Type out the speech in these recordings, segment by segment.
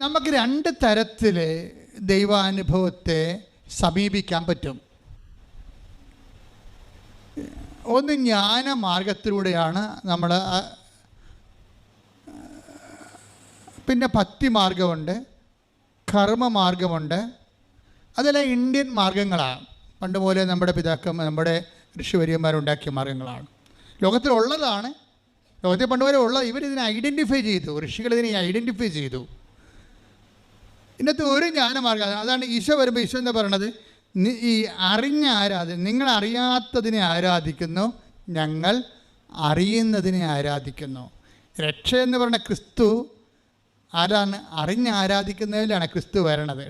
നമുക്ക് രണ്ട് തരത്തിൽ ദൈവാനുഭവത്തെ സമീപിക്കാൻ പറ്റും. ഒന്ന് ജ്ഞാനമാർഗത്തിലൂടെയാണ് നമ്മൾ, പിന്നെ ഭക്തിമാർഗമുണ്ട്, കർമ്മമാർഗമുണ്ട്. അതെല്ലാം ഇന്ത്യൻ മാർഗങ്ങളാണ്. പണ്ട് പോലെ നമ്മുടെ പിതാക്കന്മാർ, നമ്മുടെ ഋഷിവര്യന്മാരുണ്ടാക്കിയ മാർഗങ്ങളാണ്, ലോകത്തിലുള്ളതാണ്. ലോകത്തിൽ പണ്ടുപോലെ ഉള്ളത്. ഇവരിതിനെ ഐഡൻറ്റിഫൈ ചെയ്തു, ഋഷികൾ ഇതിനെ ഐഡൻറ്റിഫൈ ചെയ്തു. ഇന്നത്തെ ഒരു ജ്ഞാനമാർഗം അതാണ്. ഈശോ വരുമ്പോൾ ഈശോ എന്താ പറയണത്? ഈ നിങ്ങൾ അറിയാത്തതിനെ ആരാധിക്കുന്നു, ഞങ്ങൾ അറിയുന്നതിനെ ആരാധിക്കുന്നു. രക്ഷ എന്ന് പറയുന്ന ക്രിസ്തു ആരാണ്? അറിഞ്ഞാരാധിക്കുന്നതിലാണ് ക്രിസ്തു വരണത്.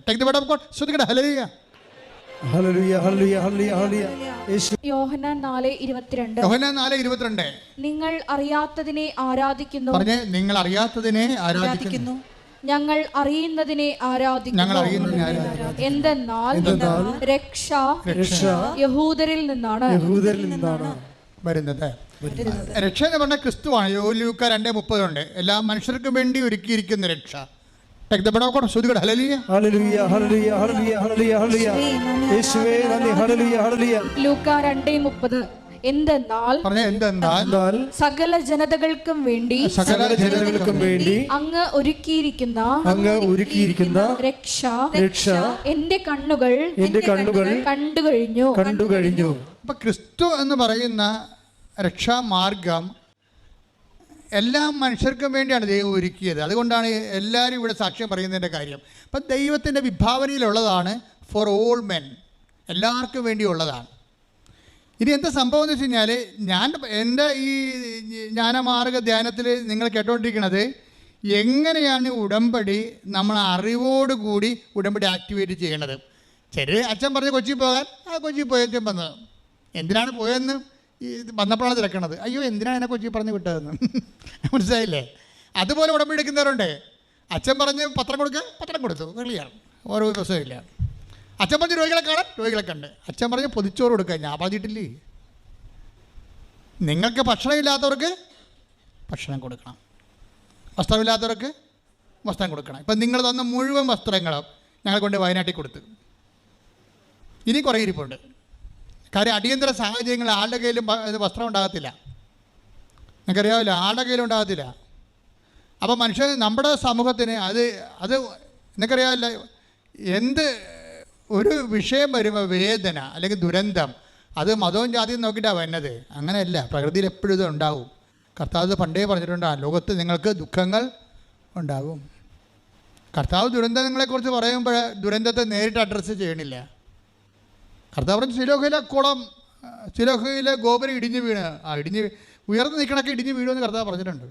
യോഹന്നാൻ 4:22 നിങ്ങൾ അറിയാത്തതിനെ ആരാധിക്കുന്നു. പറഞ്ഞേ, നിങ്ങൾ അറിയാത്തതിനെ ആരാധിക്കുന്നു, ഞങ്ങൾ അറിയുന്നതിനെ ആരാധിക്കുന്നു. എന്തെന്നാൽ രക്ഷ യഹൂദരിൽ നിന്നാണ് വരുന്നത്. രക്ഷ എന്ന് പറഞ്ഞ ക്രിസ്തുവാണ്. ലൂക്ക 2:30 എല്ലാ മനുഷ്യർക്കും വേണ്ടി ഒരുക്കിയിരിക്കുന്ന രക്ഷ. ലൂക്ക 2:30 എന്തെന്നാൽ സകല ജനതകൾക്കും വേണ്ടി അങ്ങ് ഒരുക്കിയിരിക്കുന്ന രക്ഷ എന്റെ കണ്ണുകൾ കണ്ടു കഴിഞ്ഞു. അപ്പൊ ക്രിസ്തു എന്ന് പറയുന്ന രക്ഷാമാർഗം എല്ലാ മനുഷ്യർക്കും വേണ്ടിയാണ് ദൈവം ഒരുക്കിയത്. അതുകൊണ്ടാണ് എല്ലാവരും ഇവിടെ സാക്ഷ്യം പറയുന്നതിൻ്റെ കാര്യം. അപ്പം ദൈവത്തിൻ്റെ വിഭാവനയിലുള്ളതാണ് ഫോർ ഓൾ മെൻ, എല്ലാവർക്കും വേണ്ടിയുള്ളതാണ്. ഇനി എന്താ സംഭവം എന്ന് വെച്ച് കഴിഞ്ഞാൽ, എൻ്റെ ഈ ജ്ഞാനമാർഗ ധ്യാനത്തിൽ നിങ്ങൾ കേട്ടോണ്ടിരിക്കുന്നത് എങ്ങനെയാണ് ഉടമ്പടി നമ്മൾ അറിവോടുകൂടി ഉടമ്പടി ആക്ടിവേറ്റ് ചെയ്യണത്. അച്ഛൻ പറഞ്ഞ് കൊച്ചി പോകാൻ, കൊച്ചി പോയി അച്ഛൻ വന്നത്. എന്തിനാണ് പോയതെന്ന് വന്നപ്പോഴാണ് തിരക്കണത്. അയ്യോ, എന്തിനാണ് എന്നെ കൊച്ചി പറഞ്ഞ് വിട്ടതെന്ന് മനസ്സിലായില്ലേ? അതുപോലെ ഉടമ്പടി എടുക്കുന്നവരുണ്ട്. അച്ഛൻ പറഞ്ഞ് പത്രം കൊടുക്കുക, പത്രം കൊടുത്തു, ക്ലിയർ, ഓരോ ദിവസമില്ല. അച്ഛൻ പറഞ്ഞ് രോഗികളെ കാണാൻ, രോഗികളെ കണ്ട്. അച്ഛൻ പറഞ്ഞ് പൊതിച്ചോറ് കൊടുക്കുക, ഞാൻ പറഞ്ഞിട്ടില്ലേ? നിങ്ങൾക്ക് ഭക്ഷണമില്ലാത്തവർക്ക് ഭക്ഷണം കൊടുക്കണം, വസ്ത്രമില്ലാത്തവർക്ക് വസ്ത്രം കൊടുക്കണം. ഇപ്പം നിങ്ങൾ തന്ന മുഴുവൻ വസ്ത്രങ്ങളും ഞങ്ങൾ കൊണ്ട് വയനാട്ടിൽ കൊടുത്തു. ഇനി കുറേ ഇരിപ്പുണ്ട്. കാര്യം അടിയന്തര സാഹചര്യങ്ങൾ ആളുടെ കയ്യിലും വസ്ത്രം ഉണ്ടാകത്തില്ല. നിങ്ങൾക്കറിയാവില്ല, ആളുടെ കയ്യിലും ഉണ്ടാകത്തില്ല. അപ്പോൾ മനുഷ്യൻ നമ്മുടെ സമൂഹത്തിന് അത് നിങ്ങൾക്കറിയാവില്ല, എന്ത് ഒരു വിഷയം വരുമ്പോൾ വേദന അല്ലെങ്കിൽ ദുരന്തം, അത് മതവും ജാതിയും നോക്കിയിട്ടാണ് വരുന്നത്. അങ്ങനെയല്ല, പ്രകൃതിയിൽ എപ്പോഴും ഇത് ഉണ്ടാവും. കർത്താവ് പണ്ടേ പറഞ്ഞിട്ടുണ്ട്, ലോകത്ത് നിങ്ങൾക്ക് ദുഃഖങ്ങൾ ഉണ്ടാകും. കർത്താവ് ദുരന്തങ്ങളെക്കുറിച്ച് പറയുമ്പോൾ ദുരന്തത്തെ നേരിട്ട് അഡ്രസ്സ് ചെയ്യണില്ല. കർത്താവ് പറഞ്ഞ് സിലോഹയിലെ ഗോപുരം ഇടിഞ്ഞ് വീണ്, ഉയർന്നു നിൽക്കണൊക്കെ ഇടിഞ്ഞ് വീഴുമെന്ന് കർത്താവ് പറഞ്ഞിട്ടുണ്ട്.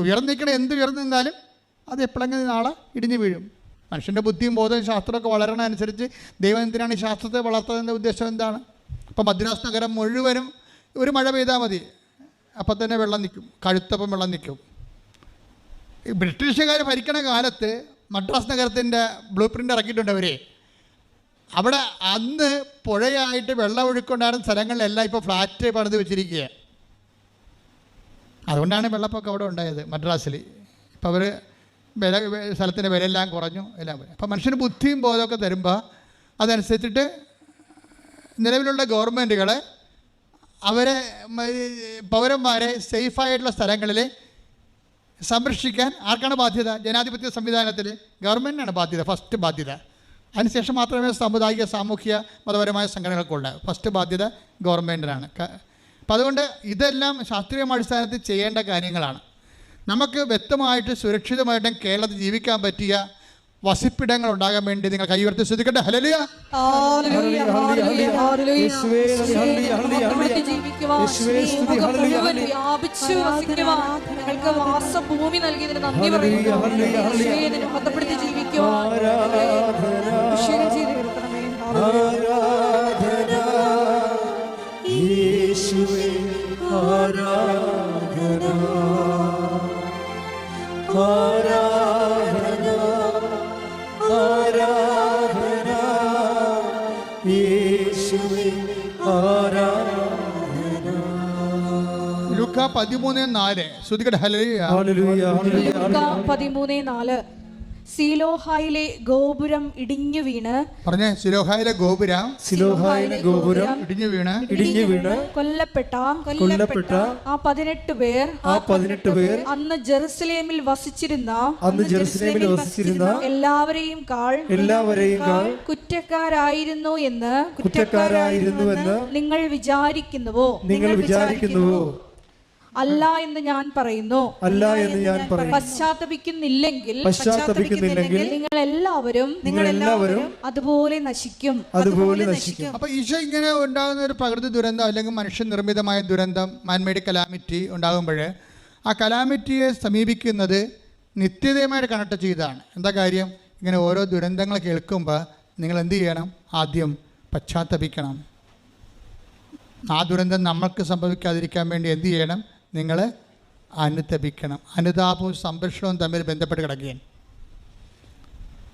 ഉയർന്നു നിൽക്കണ എന്ത് ഉയർന്നു നിന്നാലും അത് എപ്പോഴെങ്കിലും നാളെ ഇടിഞ്ഞ് വീഴും. മനുഷ്യൻ്റെ ബുദ്ധിയും ബോധവും ശാസ്ത്രമൊക്കെ വളരണ അനുസരിച്ച് ദൈവം എന്തിനാണ് ഈ ശാസ്ത്രത്തെ വളർത്തുന്നതിൻ്റെ ഉദ്ദേശം എന്താണ്? ഇപ്പം മദ്രാസ് നഗരം മുഴുവനും ഒരു മഴ പെയ്താൽ മതി, അപ്പം തന്നെ വെള്ളം നിൽക്കും, കഴുത്തപ്പം വെള്ളം നിൽക്കും. ഈ ബ്രിട്ടീഷുകാർ ഭരിക്കണ കാലത്ത് മദ്രാസ് നഗരത്തിൻ്റെ ബ്ലൂ പ്രിൻ്റ് ഇറക്കിയിട്ടുണ്ട് അവർ. അവിടെ അന്ന് പുഴയായിട്ട് വെള്ളം ഒഴുക്കൊണ്ടായിരുന്ന സ്ഥലങ്ങളിലെല്ലാം ഇപ്പോൾ ഫ്ലാറ്റ് പണിത് വെച്ചിരിക്കുക. അതുകൊണ്ടാണ് വെള്ളപ്പൊക്കം അവിടെ ഉണ്ടായത് മദ്രാസിൽ. ഇപ്പോൾ അവർ സ്ഥലത്തിൻ്റെ വിലയെല്ലാം കുറഞ്ഞു, എല്ലാം. അപ്പോൾ മനുഷ്യന് ബുദ്ധിയും ബോധമൊക്കെ തരുമ്പോൾ അതനുസരിച്ചിട്ട് നിലവിലുള്ള ഗവൺമെൻറ്റുകൾ അവരെ പൗരന്മാരെ സേഫായിട്ടുള്ള സ്ഥലങ്ങളിൽ സംരക്ഷിക്കാൻ ആർക്കാണ് ബാധ്യത? ജനാധിപത്യ സംവിധാനത്തിൽ ഗവൺമെൻറ്റിനാണ് ബാധ്യത, ഫസ്റ്റ് ബാധ്യത. അതിനുശേഷം മാത്രമേ സാമുദായിക സാമൂഹ്യ മതപരമായ സംഘടനകൾക്കുള്ള ഫസ്റ്റ് ബാധ്യത ഗവൺമെൻറ്റിനാണ്. അപ്പം അതുകൊണ്ട് ഇതെല്ലാം ശാസ്ത്രീയമായ അടിസ്ഥാനത്തിൽ ചെയ്യേണ്ട കാര്യങ്ങളാണ്. നമുക്ക് വ്യക്തമായിട്ട് സുരക്ഷിതമായിട്ടും കേരളത്തിൽ ജീവിക്കാൻ പറ്റിയ വസിപ്പിടങ്ങൾ ഉണ്ടാകാൻ വേണ്ടി നിങ്ങൾ കൈയുയർത്തി ശ്രദ്ധിക്കട്ടെ. ഹല്ലേലൂയ. ഭൂമി നൽകിയതിന് നന്ദി പറയുന്നു. ലൂക്ക ലൂക്ക 13:4. ശ്രുതികട്ടെ ഹല്ലേലൂയ. ലൂക്ക 13:4. സീലോഹായിലെ ഗോപുരം ഇടിഞ്ഞു വീണ്. പറഞ്ഞേ, സിലോഹായിലെ ഗോപുരം ഇടിഞ്ഞു വീണ് കൊല്ലപ്പെട്ട ആ 18 പേർ അന്ന് ജെറുസലേമിൽ വസിച്ചിരുന്ന എല്ലാവരെയും കാൾ കുറ്റക്കാരായിരുന്നു എന്ന് നിങ്ങൾ വിചാരിക്കുന്നുവോ? അല്ല എന്ന് ഞാൻ പറയുന്നു. പശ്ചാത്തപിക്കുന്നില്ലെങ്കിൽ നിങ്ങൾ എല്ലാവരും അതുപോലെ നശിക്കും. അപ്പൊ ഈശോ ഇങ്ങനെ ഉണ്ടാകുന്ന ഒരു പ്രകൃതി ദുരന്തം അല്ലെങ്കിൽ മനുഷ്യനിർമ്മിതമായ ദുരന്തം, മാൻമേഡ് കലാമിറ്റി ഉണ്ടാകുമ്പോൾ ആ കലാമിറ്റിയെ സമീപിക്കുന്നത് നിത്യതയുമായിട്ട് കണക്ട് ചെയ്താണ്. എന്താ കാര്യം? ഇങ്ങനെ ഓരോ ദുരന്തങ്ങൾ കേൾക്കുമ്പോൾ നിങ്ങൾ എന്ത് ചെയ്യണം? ആദ്യം പശ്ചാത്തപിക്കണം. ആ ദുരന്തം നമ്മൾക്ക് സംഭവിക്കാതിരിക്കാൻ വേണ്ടി എന്ത് ചെയ്യണം? നിങ്ങൾ അനുതപിക്കണം. അനുതാപവും സംരക്ഷണവും തമ്മിൽ ബന്ധപ്പെട്ട് കിടക്കുകയാണ്.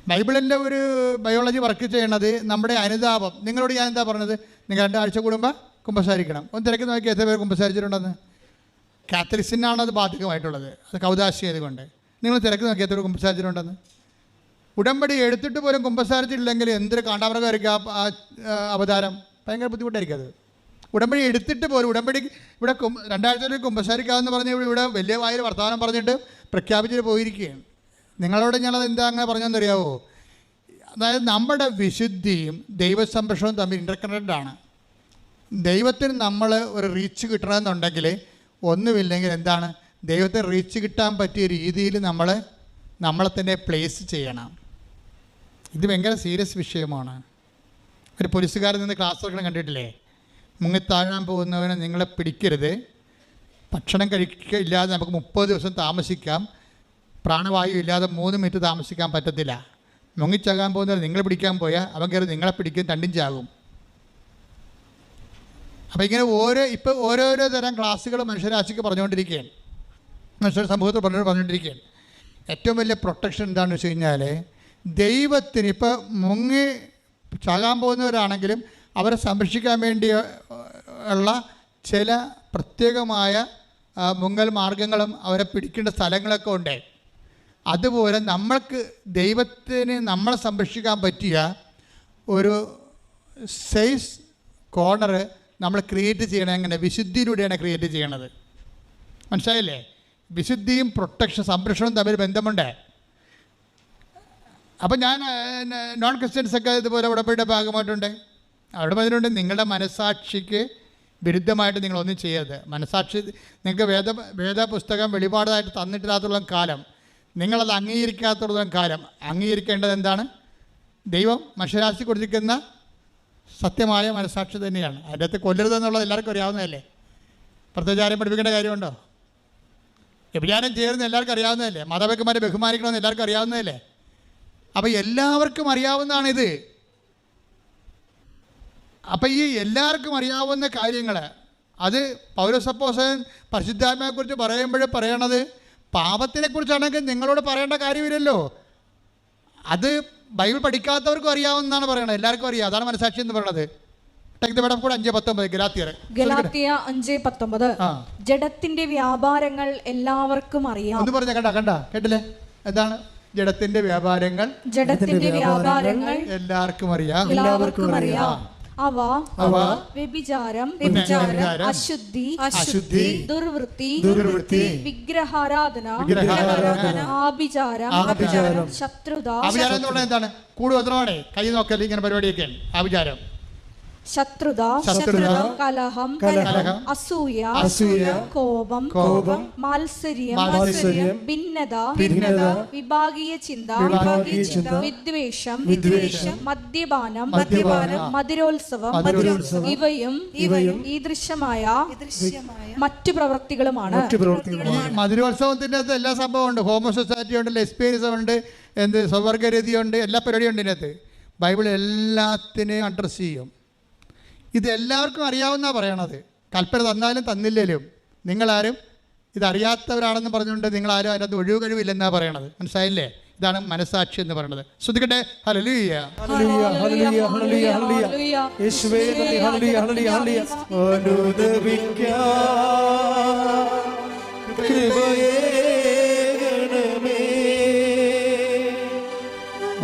ബൈബിളിൻ്റെ ഒരു ബയോളജി വർക്ക് ചെയ്യണത് നമ്മുടെ അനുതാപം. നിങ്ങളോട് ഞാൻ എന്താ പറഞ്ഞത്? നിങ്ങൾ 2 ആഴ്ച കൂടുമ്പോൾ കുമ്പസാരിക്കണം. ഒന്ന് തിരക്കി നോക്കി എത്ര പേർ കുമ്പസാരിച്ചിട്ടുണ്ടെന്ന്. കാത്തലിക്സിനാണ് അത് ബാധകമായിട്ടുള്ളത്, അത് കൗദാശിയത് കൊണ്ട്. നിങ്ങൾ തിരക്കി നോക്കി എത്ര പേർ കുമ്പസാരിച്ചിട്ടുണ്ടെന്ന്. ഉടമ്പടി എടുത്തിട്ട് പോലും കുമ്പസാരിച്ചിട്ടില്ലെങ്കിൽ എന്തൊരു കാണ്ടാമൃഗമായിരിക്കും ആ അവതാരം. ഭയങ്കര ബുദ്ധിമുട്ടായിരിക്കും അത്. ഉടമ്പടി എടുത്തിട്ട് പോലും, ഉടമ്പടി ഇവിടെ 2 ആഴ്ചയിൽ കുമ്പസാരിക്കാമെന്ന് പറഞ്ഞ് ഇവിടെ വലിയ വായിൽ വർത്തമാനം പറഞ്ഞിട്ട് പ്രഖ്യാപിച്ചിട്ട് പോയിരിക്കുകയാണ്. നിങ്ങളോട് ഞാനത് എന്താ അങ്ങനെ പറഞ്ഞെന്നറിയാവോ? അതായത് നമ്മുടെ വിശുദ്ധിയും ദൈവസംരക്ഷണവും തമ്മിൽ ഇൻ്റർകണക്റ്റഡ് ആണ്. ദൈവത്തിന് നമ്മൾ ഒരു റീച്ച് കിട്ടണമെന്നുണ്ടെങ്കിൽ ഒന്നുമില്ലെങ്കിൽ എന്താണ്? ദൈവത്തിന് റീച്ച് കിട്ടാൻ പറ്റിയ രീതിയിൽ നമ്മളെ തന്നെ പ്ലേസ് ചെയ്യണം. ഇത് ഭയങ്കര സീരിയസ് വിഷയമാണ്. ഒരു പോലീസുകാരൻ നിന്ന് ക്ലാസ് എടുക്കണം കണ്ടിട്ടില്ലേ? മുങ്ങിത്താഴാൻ പോകുന്നവനെ നിങ്ങളെ പിടിക്കരുത്, ഭക്ഷണം കഴിക്കില്ലാതെ നമുക്ക് 30 ദിവസം താമസിക്കാം, പ്രാണവായു ഇല്ലാതെ 3 മിനിറ്റ് താമസിക്കാൻ പറ്റത്തില്ല. മുങ്ങിച്ചാകാൻ പോകുന്നവർ നിങ്ങൾ പിടിക്കാൻ പോയാൽ അവൻ കയറി നിങ്ങളെ പിടിക്കും, രണ്ടും ചാകും. അപ്പോൾ ഇങ്ങനെ ഓരോരോ തരം ക്ലാസ്സുകൾ മനുഷ്യരാശിക്ക് പറഞ്ഞുകൊണ്ടിരിക്കുകയാണ്, മനുഷ്യ സമൂഹത്തിൽ പറഞ്ഞുകൊണ്ടിരിക്കുകയാണ്. ഏറ്റവും വലിയ പ്രൊട്ടക്ഷൻ എന്താണെന്ന് വെച്ച് കഴിഞ്ഞാൽ ദൈവത്തിന് ഇപ്പോൾ മുങ്ങി ചാകാൻ പോകുന്നവരാണെങ്കിലും അവരെ സംരക്ഷിക്കാൻ വേണ്ടി ഉള്ള ചില പ്രത്യേകമായ മുങ്ങൽ മാർഗങ്ങളും അവരെ പിടിക്കേണ്ട സ്ഥലങ്ങളൊക്കെ ഉണ്ട്. അതുപോലെ ദൈവത്തിന് നമ്മളെ സംരക്ഷിക്കാൻ പറ്റിയ ഒരു സേഫ് കോർണർ നമ്മൾ ക്രിയേറ്റ് ചെയ്യണം. എങ്ങനെ? വിശുദ്ധിയിലൂടെയാണ് ക്രിയേറ്റ് ചെയ്യണത്. മനസ്സിലായില്ലേ? വിശുദ്ധിയും പ്രൊട്ടക്ഷൻ സംരക്ഷണവും തമ്മിൽ ബന്ധമുണ്ട്. അപ്പം ഞാൻ നോൺ ക്രിസ്ത്യൻസൊക്കെ ഇതുപോലെ ഉടമ്പടിയുടെ ഭാഗമായിട്ടുണ്ട്. അവിടെ പറഞ്ഞിട്ടുണ്ട്, നിങ്ങളുടെ മനസാക്ഷിക്ക് വിരുദ്ധമായിട്ട് നിങ്ങളൊന്നും ചെയ്യരുത്. മനസാക്ഷി നിങ്ങൾക്ക് വേദപുസ്തകം വെളിപാടായിട്ട് തന്നിട്ടില്ലാത്തോളം കാലം, നിങ്ങളത് അംഗീകരിക്കാത്തോളം കാലം അംഗീകരിക്കേണ്ടത് എന്താണ്? ദൈവം മനുഷ്യരാശി കൊടുത്തിരിക്കുന്ന സത്യമായ മനസാക്ഷി തന്നെയാണ്. അതിൻ്റെ അകത്ത് കൊല്ലരുതെന്നുള്ളത് എല്ലാവർക്കും അറിയാവുന്നതല്ലേ? പ്രത്യേകാരം പഠിപ്പിക്കേണ്ട കാര്യമുണ്ടോ? വ്യഭിചാരം ചെയ്യുന്നത് എല്ലാവർക്കും അറിയാവുന്നതല്ലേ? മാതാപിതാക്കന്മാരെ ബഹുമാനിക്കണമെന്ന് എല്ലാവർക്കും അറിയാവുന്നതല്ലേ? അപ്പോൾ എല്ലാവർക്കും അറിയാവുന്നതാണിത്. അപ്പം ഈ എല്ലാവർക്കും അറിയാവുന്ന കാര്യങ്ങൾ അത് പൗലോസപ്പോസ്തലൻ പരിശുദ്ധാത്മാവിനെക്കുറിച്ച് പറയുമ്പോൾ പറയണത് പാപത്തിനെക്കുറിച്ചാണെങ്കിൽ നിങ്ങളോട് പറയേണ്ട കാര്യമില്ലല്ലോ. അത് ബൈബിൾ പഠിക്കാത്തവർക്കും അറിയാവുന്നതാണ് പറയണത്, എല്ലാവർക്കും അറിയാം. അതാണ് മനസാക്ഷി എന്ന് പറയുന്നത്. കൂടെ 5:19 ഗലാത്യ 5:19. ജഡത്തിന്റെ വ്യാപാരങ്ങൾ എല്ലാവർക്കും അറിയാം. ഒന്ന് പറഞ്ഞ കേട്ടില്ലേ? എന്താണ് ജഡത്തിന്റെ വ്യാപാരങ്ങൾ? എല്ലാവർക്കും അറിയാം. അവ വ്യഭിചാരം, അശുദ്ധി, ദുർവൃത്തി, വിഗ്രഹാരാധന, ആഭിചാരം, ശത്രുത. ആഭിചാരം എന്ന് പറഞ്ഞാൽ എന്താണ്? കൂടുതൽ കൈ നോക്കല് ഇങ്ങനെ പരിപാടിയൊക്കെയാണ് ആഭിചാരം. ശത്രുത, കലഹം, അസൂയ, കോപം, മാത്സര്യം, ഭിന്നത, വിഭാഗീയ ചിന്ത, വിദ്വേഷം, മദ്യപാനം, മധുരോത്സവം, ഇവയും ഈദൃശ്യമായ മറ്റു പ്രവൃത്തികളുമാണ്. മധുരോത്സവത്തിൻ്റെ അകത്ത് എല്ലാ സംഭവം ഉണ്ട്. ഹോമോസെക്സ്വാലിറ്റി ഉണ്ട്, ലെസ്ബിയനിസം ഉണ്ട്, സ്വവർഗരതിയുണ്ട്, എല്ലാ പരിപാടിയും ഉണ്ട് ഇതിനകത്ത്. ബൈബിൾ എല്ലാത്തിനെയും അഡ്രസ്സ് ചെയ്യും. ഇത് എല്ലാവർക്കും അറിയാവുന്നതാണ് പറയണത്. കൽപ്പന തന്നാലും തന്നില്ലേലും നിങ്ങളാരും ഇതറിയാത്തവരാണെന്ന് പറഞ്ഞുകൊണ്ട് നിങ്ങളാരും അതിനകത്ത് ഒഴിവ് കഴിവില്ലെന്നാണ് പറയണത്. മനസ്സിലായില്ലേ? ഇതാണ് മനസാക്ഷി എന്ന് പറയുന്നത്. ശ്രദ്ധിക്കട്ടെ. ഹല്ലേലൂയ, ഹല്ലേലൂയ, ഹല്ലേലൂയ, ഹല്ലേലൂയ, ഹല്ലേലൂയ. യേശുവേ നന്ദി. ഹല്ലേലൂയ, ഹല്ലേലൂയ, ഹല്ലേലൂയ. കൃപയേകണമേ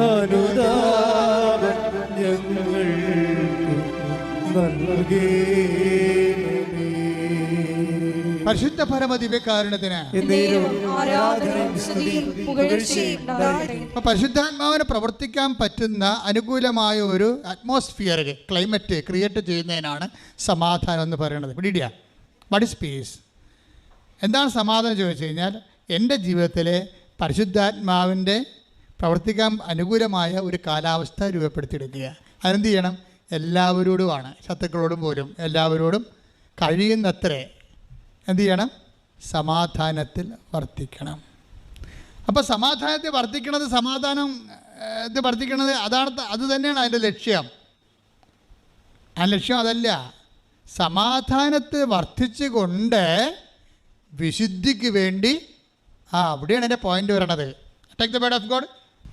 അനുതാപം ഞങ്ങൾക്ക് നൽകേണമേ. പരിശുദ്ധ പരമദിവ്യകാരുണ്യത്തിന് എന്നേരവും ആരാധനയും സ്തുതിയും പുകഴ്ചയും ഉണ്ടാകട്ടെ. അപ്പോൾ പരിശുദ്ധാത്മാവിന് പ്രവർത്തിക്കാൻ പറ്റുന്ന അനുകൂലമായ ഒരു അറ്റ്മോസ്ഫിയർ ക്ലൈമറ്റ് ക്രിയേറ്റ് ചെയ്യുന്നതിനാണ് സമാധാനം എന്ന് പറയുന്നത്. പിടിയിടിയ വാട്ട് ഈസ് പീസ്? എന്താണ് സമാധാനം ചോദിച്ചു കഴിഞ്ഞാൽ, എൻ്റെ ജീവിതത്തിലെ പരിശുദ്ധാത്മാവിൻ്റെ പ്രവർത്തിക്കാൻ അനുകൂലമായ ഒരു കാലാവസ്ഥ രൂപപ്പെടുത്തിയെടുക്കുക. അതിനെന്ത് ചെയ്യണം? എല്ലാവരോടുമാണ്, ശത്രുക്കളോടും പോലും എല്ലാവരോടും കഴിയുന്നത്ര എന്ത് ചെയ്യണം? സമാധാനത്തിൽ വർത്തിക്കണം. അപ്പോൾ സമാധാനത്തിൽ വർത്തിക്കണത്, സമാധാനം ഇത് വർത്തിക്കണത് അത് തന്നെയാണ് അതിൻ്റെ ലക്ഷ്യം. ആ ലക്ഷ്യം അതല്ല. സമാധാനത്തിൽ വർദ്ധിച്ചു കൊണ്ട് വിശുദ്ധിക്ക് വേണ്ടി അവിടെയാണ് എൻ്റെ പോയിന്റ് വരണത്. Take the word of God.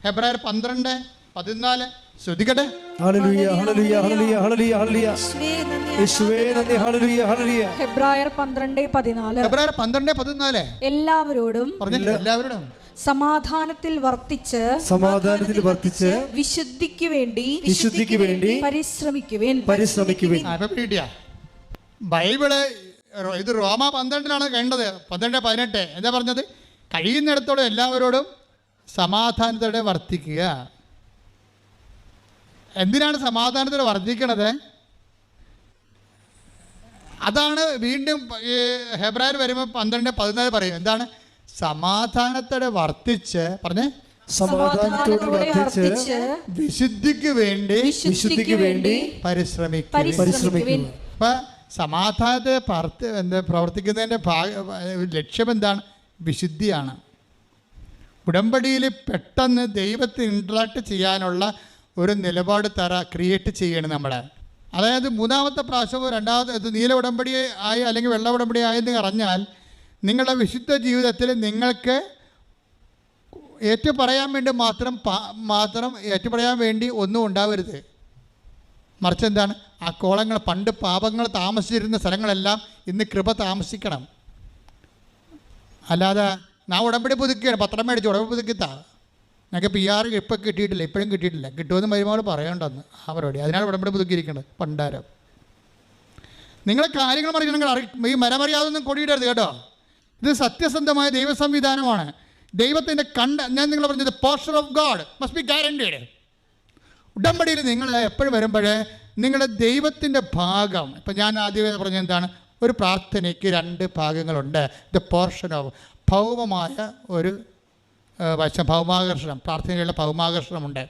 ഹെബ്രായർ 12:14 ശ്രദ്ധിക്കട്ടെ. ഹല്ലേലൂയ ഹല്ലേലൂയ ഹല്ലേലൂയ ഹല്ലേലൂയ ഹല്ലേലൂയ. യേശുവേ നന്ദി. ഹല്ലേലൂയ ഹല്ലേലൂയ. ഹെബ്രായർ 12:14. ഹെബ്രായർ 12:14 എല്ലാവരോടും എല്ലാവരോടും സമാധാനത്തിൽ വർത്തിച്ച് വിശുദ്ധിക്ക് വേണ്ടി പരിശ്രമിക്കുവിൻ. ബൈബിള് ഇത് റോമ 12 കണ്ടത്. 12:18 എന്താ പറഞ്ഞത്? കഴിയുന്നിടത്തോളം എല്ലാവരോടും സമാധാനത്തോടെ വർത്തിക്കുക. എന്തിനാണ് സമാധാനത്തോടെ വർദ്ധിക്കണത്? അതാണ് വീണ്ടും ഹെബ്രായർ വരുമ്പോൾ 12:14 പറയും. എന്താണ്? സമാധാനത്തോടെ വർത്തിച്ച് പറഞ്ഞേ, സമാധാനത്തോടെ വർത്തിച്ച് വിശുദ്ധിക്ക് വേണ്ടി പരിശ്രമിക്കും. അപ്പൊ സമാധാനത്തെ പ്രവർത്തിക്കുന്നതിൻ്റെ ലക്ഷ്യം എന്താണ്? വിശുദ്ധിയാണ്. ഉടമ്പടിയിൽ പെട്ടെന്ന് ദൈവത്തെ ഇൻട്രാക്ട് ചെയ്യാനുള്ള ഒരു നിലപാട് ക്രിയേറ്റ് ചെയ്യണം നമ്മൾ. അതായത് മൂന്നാമത്തെ പ്രാവശ്യമോ രണ്ടാമത്തെ നീല ഉടമ്പടി ആയി അല്ലെങ്കിൽ വെള്ള ഉടമ്പടി ആയെന്ന് പറഞ്ഞാൽ നിങ്ങളുടെ വിശുദ്ധ ജീവിതത്തിൽ നിങ്ങൾക്ക് ഏറ്റുപറയാൻ വേണ്ടി മാത്രം ഏറ്റുപറയാൻ വേണ്ടി ഒന്നും ഉണ്ടാവരുത്. മറിച്ച് എന്താണ്? ആ കോളങ്ങൾ, പണ്ട് പാപങ്ങൾ താമസിച്ചിരുന്ന സ്ഥലങ്ങളെല്ലാം ഇന്ന് കൃപ താമസിക്കണം. അല്ലാതെ ഞാൻ ഉടമ്പടി പുതുക്കുകയാണ്, പത്രം മേടിച്ച് ഉടമ്പടി പുതുക്കിത്താ, ഞങ്ങൾക്ക് PR ഇപ്പം കിട്ടിയിട്ടില്ല, ഇപ്പോഴും കിട്ടിയിട്ടില്ല, കിട്ടുമെന്ന് മരുമകൾ പറയണ്ടെന്ന് ആ പരിപാടി. അതിനാണ് ഉടമ്പടി പുതുക്കിയിരിക്കുന്നത്. പണ്ടാരം നിങ്ങളെ കാര്യങ്ങൾ മറിച്ച് നിങ്ങൾ ഈ മരമറിയാതൊന്നും കൊടിയിടരുത് കേട്ടോ. ഇത് സത്യസന്ധമായ ദൈവ സംവിധാനമാണ്. ദൈവത്തിൻ്റെ ഞാൻ നിങ്ങൾ പറഞ്ഞത് portion of God must be guaranteed. ഉടമ്പടിയിൽ നിങ്ങൾ എപ്പോഴും വരുമ്പോഴേ നിങ്ങളുടെ ദൈവത്തിൻ്റെ ഭാഗം, ഇപ്പം ഞാൻ ആദ്യമേ പറഞ്ഞത് എന്താണ്? ഒരു പ്രാർത്ഥനയ്ക്ക് 2 ഭാഗങ്ങളുണ്ട്. ദ പോർഷൻ ഓഫ് ഭൗമമായ ഒരു വശം, ഭൗമാകർഷണം, പ്രാർത്ഥനയിലുള്ള ഭൗമാകർഷണമുണ്ട്.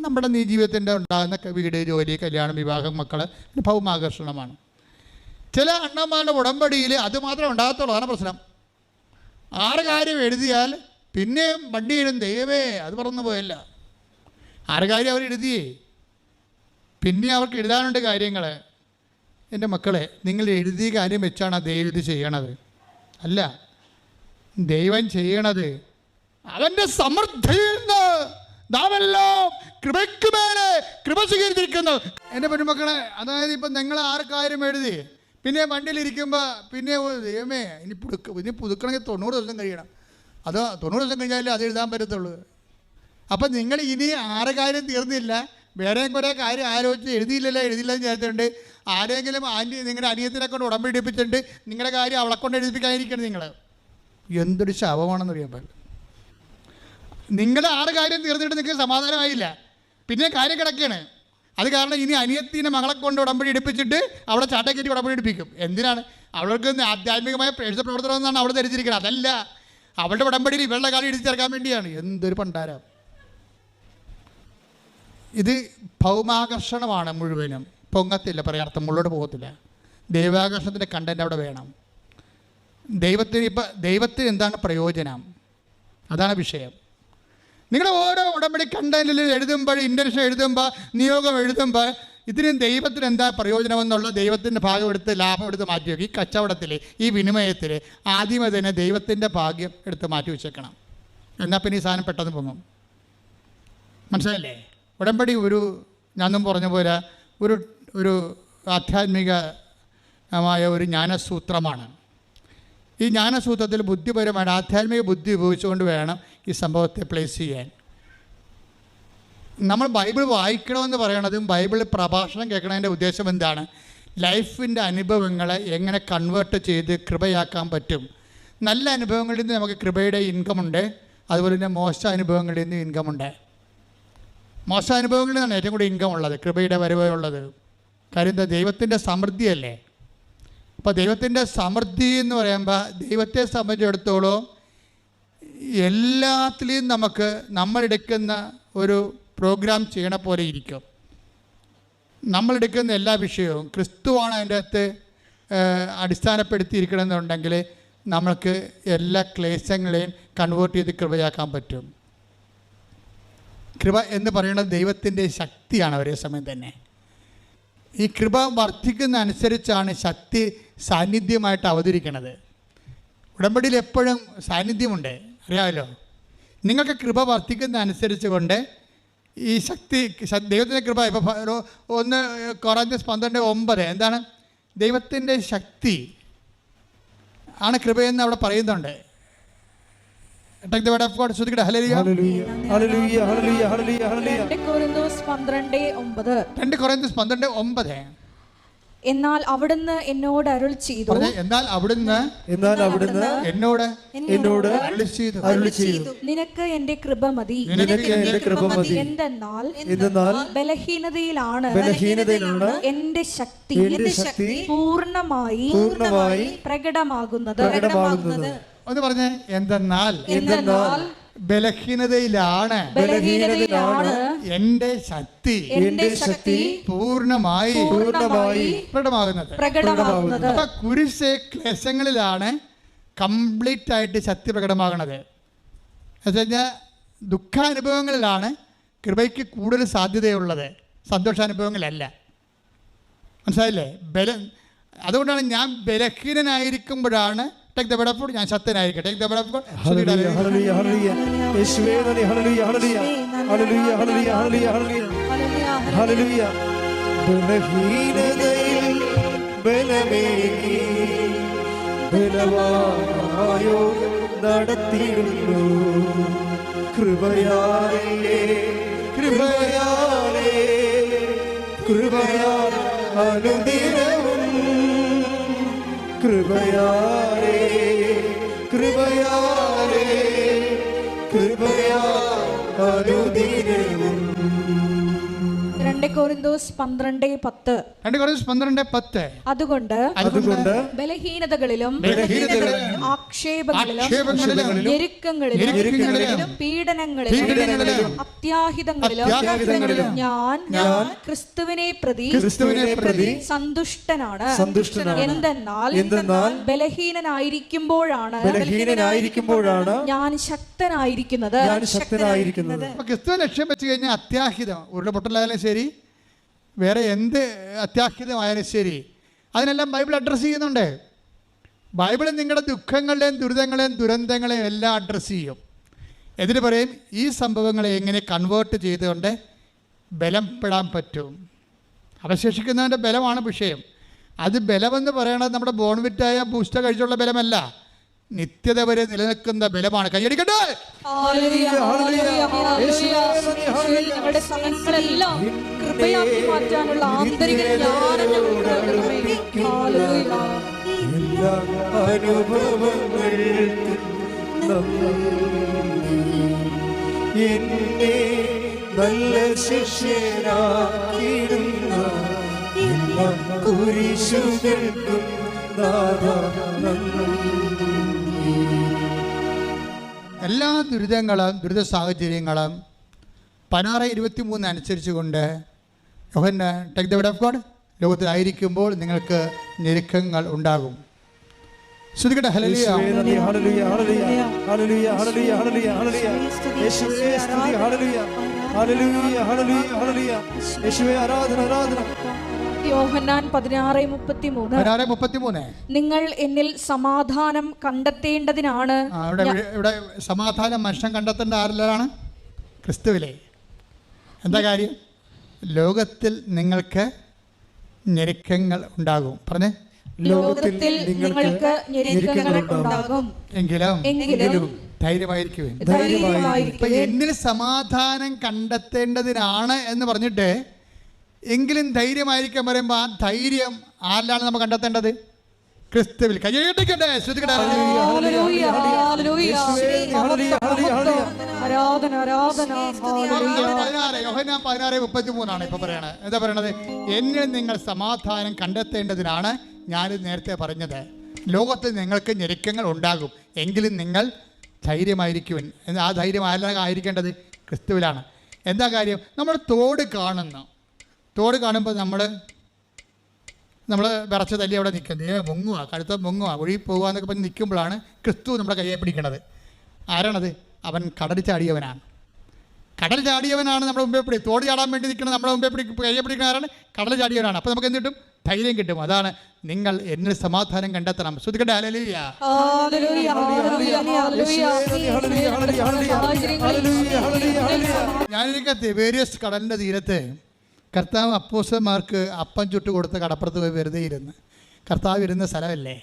നമ്മുടെ ജീവിതത്തിൻ്റെ ഉണ്ടാകുന്ന വീട്, ജോലി, കല്യാണം, വിവാഹം, മക്കൾ, ഭൗമാകർഷണമാണ്. ചില അണ്ണന്മാരുടെ ഉടമ്പടിയിൽ അതുമാത്രം ഉണ്ടാകത്തുള്ളൂ. അതാണ് പ്രശ്നം. 6 കാര്യം എഴുതിയാൽ പിന്നെയും വണ്ടിയിലും ദൈവമേ അത് പറന്നു പോയല്ല. 6 കാര്യം അവർ എഴുതിയേ, പിന്നെ അവർക്ക് എഴുതാനുണ്ട് കാര്യങ്ങൾ. എൻ്റെ മക്കളെ, നിങ്ങൾ എഴുതിയ കാര്യം വെച്ചാണ് ദൈവം ഇത് ചെയ്യണത്. അല്ല, ദൈവം ചെയ്യണത് അവൻ്റെ സമൃദ്ധിയിൽ നിന്ന് നാമെല്ലാം കൃപയ്ക്ക് മേലെ കൃപ സ്വീകരിച്ചിരിക്കുന്നു. എൻ്റെ പെൺമക്കളെ, അതായത് ഇപ്പം നിങ്ങൾ 6 കാര്യം എഴുതി പിന്നെ വണ്ടിയിലിരിക്കുമ്പോൾ പിന്നെ ദൈവമേ ഇനി പുതുക്കണമെങ്കിൽ 90 ദിവസം കഴിയണം. അതോ 90 ദിവസം കഴിഞ്ഞാലേ അത് എഴുതാൻ പറ്റത്തുള്ളൂ. അപ്പം നിങ്ങൾ ഇനി 6 കാര്യം തീർന്നില്ല, വേറെ കുറേ കാര്യം ആലോചിച്ച് എഴുതിയില്ലെന്ന് ചേർത്തിട്ടുണ്ട്. ആരെങ്കിലും നിങ്ങളുടെ അനിയത്തിനെ കൊണ്ട് ഉടമ്പടിപ്പിച്ചിട്ടുണ്ട്, നിങ്ങളുടെ കാര്യം അവളെ കൊണ്ട് എഴുതിപ്പിക്കാതിരിക്കണം. നിങ്ങൾ എന്തൊരു ശവമാണെന്ന് അറിയാൻ. നിങ്ങളുടെ 6 കാര്യം തീർന്നിട്ട് നിങ്ങൾക്ക് സമാധാനമായില്ല, പിന്നെ കാര്യം കിടക്കുകയാണ്. അത് കാരണം ഇനി അനിയത്തിനെ മകളെ കൊണ്ട് ഉടമ്പടി എടുപ്പിച്ചിട്ട് അവളെ ചാട്ടക്കറ്റി ഉടമ്പടി എടുപ്പിക്കും. എന്തിനാണ്? അവൾക്ക് ആധ്യാത്മികമായ പ്രേക്ഷിത പ്രവർത്തനം എന്നാണ് അവൾ ധരിച്ചിരിക്കുന്നത്. അതല്ല, അവളുടെ ഉടമ്പടിയിൽ ഇവളുടെ കാര്യം എഴുതി ചേർക്കാൻ വേണ്ടിയാണ്. എന്തൊരു പണ്ടാരം! ഇത് ഭൗമാകർഷണമാണ് മുഴുവനും. പൊങ്ങത്തില്ല, പറയാർത്ഥം മുള്ളോട്ട് പോകത്തില്ല. ദൈവാകർഷണത്തിൻ്റെ കണ്ടന്റ് അവിടെ വേണം. ദൈവത്തിന് എന്താണ് പ്രയോജനം? അതാണ് വിഷയം. നിങ്ങൾ ഓരോ ഉടമ്പടി കണ്ടന്റിൽ എഴുതുമ്പോൾ, ഇൻറ്റൻഷൻ എഴുതുമ്പോൾ, നിയോഗം എഴുതുമ്പോൾ ഇതിന് ദൈവത്തിന് എന്താ പ്രയോജനമെന്നുള്ള ദൈവത്തിൻ്റെ ഭാഗം എടുത്ത് ലാഭം എടുത്ത് മാറ്റി വയ്ക്കും. ഈ കച്ചവടത്തിൽ, ഈ വിനിമയത്തിൽ ആദ്യമേ തന്നെ ദൈവത്തിൻ്റെ ഭാഗ്യം എടുത്ത് മാറ്റി വെച്ചേക്കണം. എന്നാൽ പിന്നെ ഈ സാധനം പെട്ടെന്ന് പൊങ്ങും. മനസ്സിലായില്ലേ? ഉടമ്പടി ഞാനും പറഞ്ഞ പോലെ ഒരു ആധ്യാത്മികമായ ഒരു ജ്ഞാനസൂത്രമാണ്. ഈ ജ്ഞാനസൂത്രത്തിൽ ബുദ്ധിപരമായിട്ട് ആധ്യാത്മിക ബുദ്ധി ഉപയോഗിച്ചുകൊണ്ട് വേണം ഈ സംഭവത്തെ പ്ലേസ് ചെയ്യാൻ. നമ്മൾ ബൈബിൾ വായിക്കണമെന്ന് പറയണതും ബൈബിൾ പ്രഭാഷണം കേൾക്കണതിൻ്റെ ഉദ്ദേശം എന്താണ്? ലൈഫിൻ്റെ അനുഭവങ്ങളെ എങ്ങനെ കൺവേർട്ട് ചെയ്ത് കൃപയാക്കാൻ പറ്റും. നല്ല അനുഭവങ്ങളിൽ നിന്ന് നമുക്ക് കൃപയുടെ ഇൻകമുണ്ട്, അതുപോലെ തന്നെ മോശ അനുഭവങ്ങളിൽ നിന്ന് ഇൻകമുണ്ട്. മോശ അനുഭവങ്ങളിൽ നിന്നാണ് ഏറ്റവും കൂടുതൽ ഇൻകം ഉള്ളത്, കൃപയുടെ വരവുള്ളത്. കാര്യം എന്താ? ദൈവത്തിൻ്റെ സമൃദ്ധിയല്ലേ. അപ്പോൾ ദൈവത്തിൻ്റെ സമൃദ്ധി എന്ന് പറയുമ്പോൾ ദൈവത്തെ സംബന്ധിച്ചിടത്തോളം എല്ലാത്തിലും നമുക്ക് നമ്മളെടുക്കുന്ന ഒരു പ്രോഗ്രാം ചെയ്യണ പോലെ ഇരിക്കും. നമ്മളെടുക്കുന്ന എല്ലാ വിഷയവും ക്രിസ്തുവാണ് അതിൻ്റെ അകത്ത് അടിസ്ഥാനപ്പെടുത്തിയിരിക്കണമെന്നുണ്ടെങ്കിൽ നമ്മൾക്ക് എല്ലാ ക്ലേശങ്ങളെയും കൺവേർട്ട് ചെയ്ത് കൃപയാക്കാൻ പറ്റും. കൃപ എന്ന് പറയുന്നത് ദൈവത്തിൻ്റെ ശക്തിയാണ് ഒരേ സമയം തന്നെ. ഈ കൃപ വർദ്ധിക്കുന്ന അനുസരിച്ചാണ് ശക്തി സാന്നിധ്യമായിട്ട് അവതരിക്കുന്നത്. ഉടമ്പടിയിൽ എപ്പോഴും സാന്നിധ്യമുണ്ട്, അറിയാമല്ലോ. നിങ്ങൾക്ക് കൃപ വർദ്ധിക്കുന്ന അനുസരിച്ച് കൊണ്ട് ഈ ശക്തി ദൈവത്തിൻ്റെ കൃപ. ഇപ്പോൾ 1 കൊറിന്ത്യസ് 12:9 എന്താണ്? ദൈവത്തിൻ്റെ ശക്തി ആണ് കൃപയെന്ന് അവിടെ പറയുന്നുണ്ട്. Take the word of God. ശ്രദ്ധിക്കട്ടെ. ഹല്ലേലൂയ ഹല്ലേലൂയ ഹല്ലേലൂയ ഹല്ലേലൂയ ഹല്ലേലൂയ. 2 കൊരിന്തോസ് 12:9. 2 കൊരിന്ത്യസ് 12:9. എന്നാൽ അവിടുന്ന് എന്നോട് അരുൾ ചെയ്തു. എന്നാൽ അവിടുന്ന് എന്നോട് അരുളി ചെയ്തു. നിനക്ക് എന്റെ കൃപ മതി. എന്തെന്നാൽ ബലഹീനതയിലാണ് എന്റെ ശക്തി പൂർണ്ണമായി പ്രകടമാകുന്നത്. ഒന്ന് പറഞ്ഞേ. എന്തെന്നാൽ ബലഹീനതയിലാണ് എന്റെ ശക്തി പൂർണ്ണമായി പ്രകടമാകുന്നത്. അപ്പൊ കുരിശ് ക്ലേശങ്ങളിലാണ് കംപ്ലീറ്റ് ആയിട്ട് ശക്തി പ്രകടമാകുന്നത്. എന്നുവെച്ചുകഴിഞ്ഞാൽ ദുഃഖാനുഭവങ്ങളിലാണ് കൃപയ്ക്ക് കൂടുതൽ സാധ്യതയുള്ളത്, സന്തോഷാനുഭവങ്ങളല്ല. മനസ്സിലായില്ലേ? അതുകൊണ്ടാണ് ഞാൻ ബലഹീനനായിരിക്കുമ്പോഴാണ് Take the word of God. ഞാൻ ശക്തനായിരിക്കട്ടെ. Take the word of God. ഹല്ലേലൂയ ഹല്ലേലൂയ ഹല്ലേലൂയ. യേശുവേ നന്ദി. ഹല്ലേലൂയ ഹല്ലേലൂയ ഹല്ലേലൂയ ഹല്ലേലൂയ ഹല്ലേലൂയ ഹല്ലേലൂയ. ബലഹീനതയിൽ ബലമേകി ബലവാനായോ നടത്തിയിടുന്നു. കൃപയാലേ കൃപയാലേ കൃപയാൽ അനുദിനവും കൃപയാലേ കൃപയാലേ കൃപയാൽ അനുദിനവും. 2 കൊരിന്തോസ് 12:10. 2 കൊരിന്തോസ് 12:10. അതുകൊണ്ട് ബലഹീനതകളിലും ആക്ഷേപങ്ങളിലും ഞെരുക്കങ്ങളിലും പീഡനങ്ങളിലും അത്യാഹിതങ്ങളിലും ഞാൻ ക്രിസ്തുവിനെ പ്രതി സന്തുഷ്ടനാണ്. എന്തെന്നാൽ ബലഹീനനായിരിക്കുമ്പോഴാണ് ഞാൻ ശക്തനായിരിക്കുന്നത്. ക്രിസ്തുവിനെ ലക്ഷ്യം വെച്ച് കഴിഞ്ഞാൽ അത്യാഹിതം, ഉരുളപൊട്ടലായാലും ശരി, വേറെ എന്ത് അത്യാഹിതമായാലും ശരി, അതിനെല്ലാം ബൈബിൾ അഡ്രസ്സ് ചെയ്യുന്നുണ്ട്. ബൈബിൾ നിങ്ങളുടെ ദുഃഖങ്ങളെയും ദുരിതങ്ങളെയും ദുരന്തങ്ങളെയും എല്ലാം അഡ്രസ്സ് ചെയ്യും. എന്നിട്ട് പറയും ഈ സംഭവങ്ങളെ എങ്ങനെ കൺവേർട്ട് ചെയ്തുകൊണ്ട് ബലപ്പെടാൻ പറ്റും. അവശേഷിക്കുന്നതിൻ്റെ ബലമാണ് വിഷയം. അത് ബലമെന്ന് പറയണത് നമ്മുടെ ബോൺവിറ്റായ ബൂസ്റ്റർ കഴിച്ചുള്ള ബലമല്ല, നിത്യത വരെ നിലനിൽക്കുന്ന ബലമാണ്. കൈയടിക്കട്ടെ. ഞങ്ങളുടെ സഹനങ്ങളെല്ലാം കൃപയാക്കി മാറ്റാനുള്ള ആന്തരിക ജ്ഞാനം ഞങ്ങൾക്ക് എന്നെ നല്ല ശിഷ്യനാക്കിയിടുന്ന എല്ലാ കുരിശുകൾക്കും എല്ലാ ദുരിതങ്ങളും ദുരിത സാഹചര്യങ്ങളും 16:23 അനുസരിച്ച് കൊണ്ട് യോഹന്നാൻ take the word of God, ലോകത്തിലായിരിക്കുമ്പോൾ നിങ്ങൾക്ക് ഞെരുക്കങ്ങൾ ഉണ്ടാകും. ശ്രദ്ധിക്കട്ടെ. ഹല്ലേലൂയ ഹല്ലേലൂയ ഹല്ലേലൂയ ഹല്ലേലൂയ ഹല്ലേലൂയ ഹല്ലേലൂയ യേശുവേ സ്തുതി. ഹല്ലേലൂയ ഹല്ലേലൂയ ഹല്ലേലൂയ ഹല്ലേലൂയ യേശുവേ ആരാധന ആരാധന. യോഹന്നാൻ 16:33. നിങ്ങൾ എന്നിൽ സമാധാനം കണ്ടെത്തേണ്ടതിനാണ്. ഇവിടെ സമാധാനം മനുഷ്യൻ കണ്ടെത്തേണ്ട ആരിലാണ്? ക്രിസ്തുവിലെ. എന്താ കാര്യം? ലോകത്തിൽ നിങ്ങൾക്ക് ഞെരുക്കങ്ങൾ ഉണ്ടാകും. പറഞ്ഞേ. ലോകത്തിൽ നിങ്ങൾക്ക് ഞെരുക്കങ്ങൾ ഉണ്ടാകും. എങ്കിലും ധൈര്യമായിരിക്കുവിൻ. ഇപ്പൊ എന്നിൽ സമാധാനം കണ്ടെത്തേണ്ടതിനാണ് എന്ന് പറഞ്ഞിട്ട് എങ്കിലും ധൈര്യമായിരിക്കാൻ പറയുമ്പോൾ ആ ധൈര്യം ആരിലാണ് നമ്മൾ കണ്ടെത്തേണ്ടത്? ക്രിസ്തുവിൽ. കൈയ്യടിക്കട്ടെ, ശ്രദ്ധിക്കട്ടെ. യോഹന്നാൻ 16:33 ഇപ്പൊ പറയണത്. എന്താ പറയണത്? എന്നിൽ നിങ്ങൾ സമാധാനം കണ്ടെത്തേണ്ടതിനാണ് ഞാൻ നേരത്തെ പറഞ്ഞത്. ലോകത്തിൽ നിങ്ങൾക്ക് ഞെരുക്കങ്ങൾ ഉണ്ടാകും, എങ്കിലും നിങ്ങൾ ധൈര്യമായിരിക്കുവൻ. ആ ധൈര്യം ആരിലാണ് ആയിരിക്കേണ്ടത്? ക്രിസ്തുവിലാണ്. എന്താ കാര്യം? നമ്മൾ തോട് കാണുമ്പോൾ നമ്മൾ വിറച്ച് തല്ലി അവിടെ നിൽക്കുന്നത്, മുങ്ങുക, കഴുത്ത മുങ്ങുക, ഒഴുകി പോകുക എന്നൊക്കെ പറഞ്ഞ് നിൽക്കുമ്പോഴാണ് ക്രിസ്തു നമ്മുടെ കയ്യെ പിടിക്കണത്. ആരാണത്? അവൻ കടൽ ചാടിയവനാണ്. നമ്മുടെ മുമ്പേ തോട് ചാടാൻ വേണ്ടി നിൽക്കുന്നത്, നമ്മുടെ മുമ്പേ കയ്യെ പിടിക്കുന്ന ആരാണ്? കടൽ ചാടിയവനാണ്. അപ്പോൾ നമുക്ക് എന്ത് കിട്ടും? ധൈര്യം കിട്ടും. അതാണ് നിങ്ങൾ എന്നിൽ സമാധാനം കണ്ടെത്തണം. ശ്രദ്ധിക്കട്ടെ. ഹല്ലേലൂയ. ഞാനിരിക്കുക തിബേരിയസ് കടലിൻ്റെ തീരത്ത് കർത്താവ് അപ്പോസ്തലന്മാർക്ക് അപ്പം ചുട്ട് കൊടുത്ത് കടപ്പുറത്ത് പോയി വെറുതെ ഇരുന്ന്. കർത്താവ് ഇരുന്ന സ്ഥലമല്ലേ.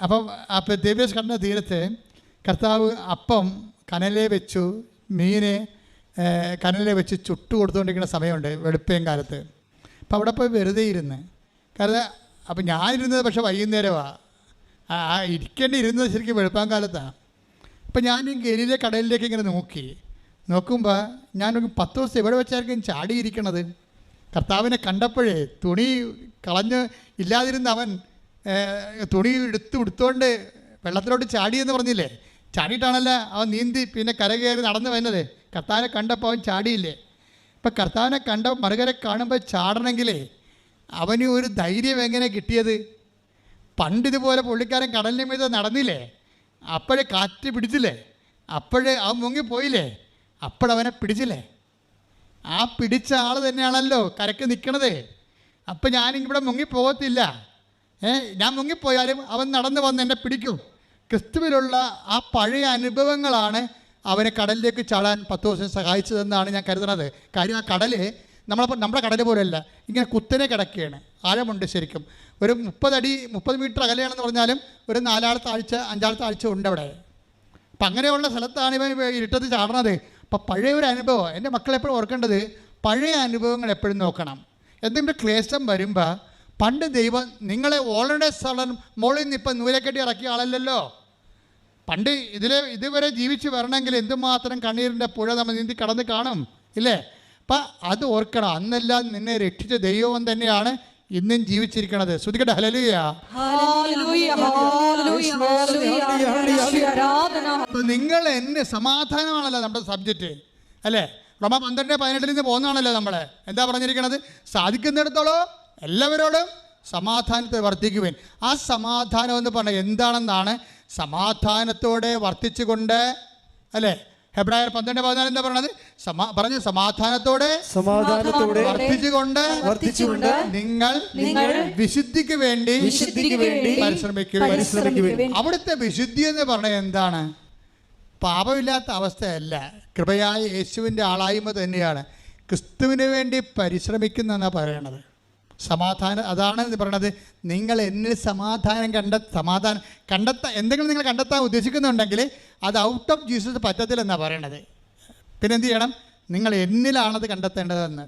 അപ്പം തിബേരിയസ് കടലിൻ്റെ തീരത്ത് കർത്താവ് അപ്പം കനലിൽ വെച്ചു, മീനെ കനലിൽ വെച്ച് ചുട്ട് കൊടുത്തുകൊണ്ടിരിക്കുന്ന സമയമുണ്ട് വെളുപ്പയും കാലത്ത്. അപ്പം അവിടെ പോയി വെറുതെ ഇരുന്ന്. കാരണം അപ്പം ഞാനിരുന്നത് പക്ഷേ വൈകുന്നേരമാണ്, ഇരിക്കേണ്ടി ഇരുന്നത് ശരിക്കും വെളുപ്പാൻ കാലത്താണ്. അപ്പം ഞാൻ ഈ ഗലീലെ കടലിലേക്ക് ഇങ്ങനെ നോക്കുമ്പോൾ ഞാൻ 10 ദിവസം എവിടെ വെച്ചായിരിക്കും ചാടിയിരിക്കണത്? കർത്താവിനെ കണ്ടപ്പോഴേ തുണി കളഞ്ഞ് ഇല്ലാതിരുന്ന അവൻ തുണി എടുത്തുകൊണ്ട് വെള്ളത്തിലോട്ട് ചാടിയെന്ന് പറഞ്ഞില്ലേ? ചാടിയിട്ടാണല്ലോ അവൻ നീന്തി പിന്നെ കരകയറി നടന്നു വരുന്നത്. കർത്താവിനെ കണ്ടപ്പോൾ അവൻ ചാടിയില്ലേ? ഇപ്പം കർത്താവിനെ മറുകരെ കാണുമ്പോൾ ചാടണമെങ്കിലേ അവന് ഒരു ധൈര്യം എങ്ങനെ കിട്ടിയത്? പണ്ടിതുപോലെ പുള്ളിക്കാരൻ കടലിൻ്റെ മീതെ നടന്നില്ലേ? അപ്പോഴേ കാറ്റ് പിടിച്ചില്ലേ? അപ്പോഴേ അവൻ മുങ്ങിപ്പോയില്ലേ? അപ്പോഴവനെ പിടിച്ചില്ലേ? ആ പിടിച്ച ആൾ തന്നെയാണല്ലോ കരക്ക് നിൽക്കണത്. അപ്പം ഞാനിവിടെ മുങ്ങിപ്പോകത്തില്ല. ഞാൻ മുങ്ങിപ്പോയാലും അവൻ നടന്നു വന്ന് എന്നെ പിടിക്കും. ക്രിസ്തുവിലുള്ള ആ പഴയ അനുഭവങ്ങളാണ് അവനെ കടലിലേക്ക് ചാടാൻ 10 ദിവസം സഹായിച്ചതെന്നാണ് ഞാൻ കരുതുന്നത്. കാര്യം ആ കടൽ നമ്മുടെ കടൽ പോലെയല്ല, ഇങ്ങനെ കുത്തനെ കിടക്കുകയാണ്. ആഴമുണ്ട് ശരിക്കും. ഒരു 30 മീറ്റർ അകലെയാണെന്ന് പറഞ്ഞാലും ഒരു 4 ആൾ താഴ്ച 5 ആൾ താഴ്ച ഉണ്ട് അവിടെ. അപ്പം അങ്ങനെയുള്ള സ്ഥലത്താണ് ഇവൻ ഇരുട്ടത്ത് ചാടണത്. അപ്പം പഴയ ഒരു അനുഭവം എൻ്റെ മക്കളെപ്പോഴും ഓർക്കേണ്ടത്, പഴയ അനുഭവങ്ങൾ എപ്പോഴും നോക്കണം. എന്തെങ്കിലും ക്ലേശം വരുമ്പോൾ പണ്ട് ദൈവം നിങ്ങളെ ഓൾറെഡി സ്ഥലം മുകളിൽ നിന്ന് ഇപ്പം നൂലെക്കെട്ടി ഇറക്കിയ ആളല്ലല്ലോ. പണ്ട് ഇതുവരെ ജീവിച്ച് വരണമെങ്കിൽ എന്തുമാത്രം കണ്ണീരിൻ്റെ പുഴ നമ്മൾ നീന്തി കടന്ന് കാണും ഇല്ലേ? അപ്പം അത് ഓർക്കണം. അന്നെല്ലാം നിന്നെ രക്ഷിച്ച ദൈവം തന്നെയാണ് ഇന്നും ജീവിച്ചിരിക്കണത്. ശ്രദ്ധിക്കട്ടെ. ഹല്ലേലൂയ. നിങ്ങൾ എന്നെ സമാധാനമാണല്ലോ നമ്മുടെ സബ്ജക്റ്റ് അല്ലേ? റോമ 12:18 നിന്ന് പോകുന്നതാണല്ലോ നമ്മളെ. എന്താ പറഞ്ഞിരിക്കണത്? സാധിക്കുന്നിടത്തോളം എല്ലാവരോടും സമാധാനത്തെ വർദ്ധിക്കുവാൻ. ആ സമാധാനം എന്ന് പറഞ്ഞാൽ എന്താണെന്നാണ്? സമാധാനത്തോടെ വർദ്ധിച്ചുകൊണ്ട് അല്ലേ? ഹെബ്രായർ 12:14 എന്താ പറയണത്? സമാധാനത്തോടെ വർദ്ധിച്ചുകൊണ്ട് നിങ്ങൾ വിശുദ്ധിക്ക് വേണ്ടി പരിശ്രമിക്കുവിൻ. അവിടുത്തെ വിശുദ്ധി എന്ന് പറഞ്ഞാൽ എന്താണ്? പാപമില്ലാത്ത അവസ്ഥയല്ല, കൃപയായ യേശുവിൻ്റെ ആളായ്മ തന്നെയാണ്. ക്രിസ്തുവിന് വേണ്ടി പരിശ്രമിക്കുന്നെന്നാണ് പറയണത്. സമാധാനം അതാണ് പറയണത്. നിങ്ങൾ എന്നിൽ സമാധാനം കണ്ടെത്താൻ എന്തെങ്കിലും നിങ്ങൾ കണ്ടെത്താൻ ഉദ്ദേശിക്കുന്നുണ്ടെങ്കിൽ അത് ഔട്ട് ഓഫ് ജീസസ് പറ്റത്തില്ലെന്നാണ് പറയണത്. പിന്നെ എന്ത് ചെയ്യണം? നിങ്ങൾ എന്നിലാണത് കണ്ടെത്തേണ്ടതെന്ന്.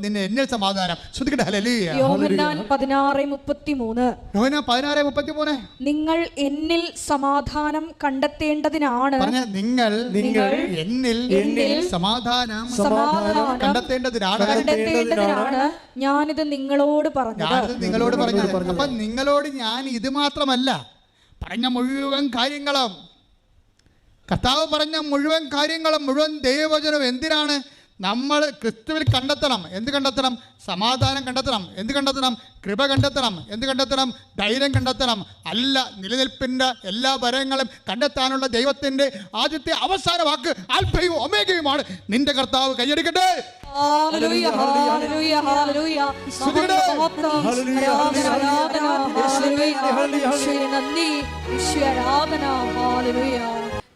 നിന്നെ എന്നിൽ സമാധാനം. ശ്രദ്ധിക്കട്ടെ. ഹല്ലേലൂയ. യോഹന്നാൻ 16:33 നിങ്ങൾ എന്നിൽ സമാധാനം കണ്ടെത്തേണ്ടതിനാണ്. നിങ്ങൾ എന്നിൽ സമാധാനം കണ്ടെത്തേണ്ടതിനാണ് ഞാനിത് നിങ്ങളോട് പറഞ്ഞത്. അപ്പം നിങ്ങളോട് ഞാൻ ഇത് മാത്രമല്ല പറഞ്ഞ മുഴുവൻ കാര്യങ്ങളും, കർത്താവ് പറഞ്ഞ മുഴുവൻ കാര്യങ്ങളും, മുഴുവൻ ദൈവവചനം എന്തിനാണ്? നമ്മൾ ക്രിസ്തുവിൽ കണ്ടെത്തണം. എന്ത് കണ്ടെത്തണം? സമാധാനം കണ്ടെത്തണം. എന്ത് കണ്ടെത്തണം? കൃപ കണ്ടെത്തണം. എന്ത് കണ്ടെത്തണം? ധൈര്യം കണ്ടെത്തണം. അല്ല, നിലനിൽപ്പിൻ്റെ എല്ലാ വരങ്ങളും കണ്ടെത്താനുള്ള ദൈവത്തിൻ്റെ ആദ്യത്തെ അവസാന വാക്ക് ആൽഫയും ഒമേഗയുമാണ്. നിന്റെ കർത്താവ്. കൈയടിക്കട്ടെ.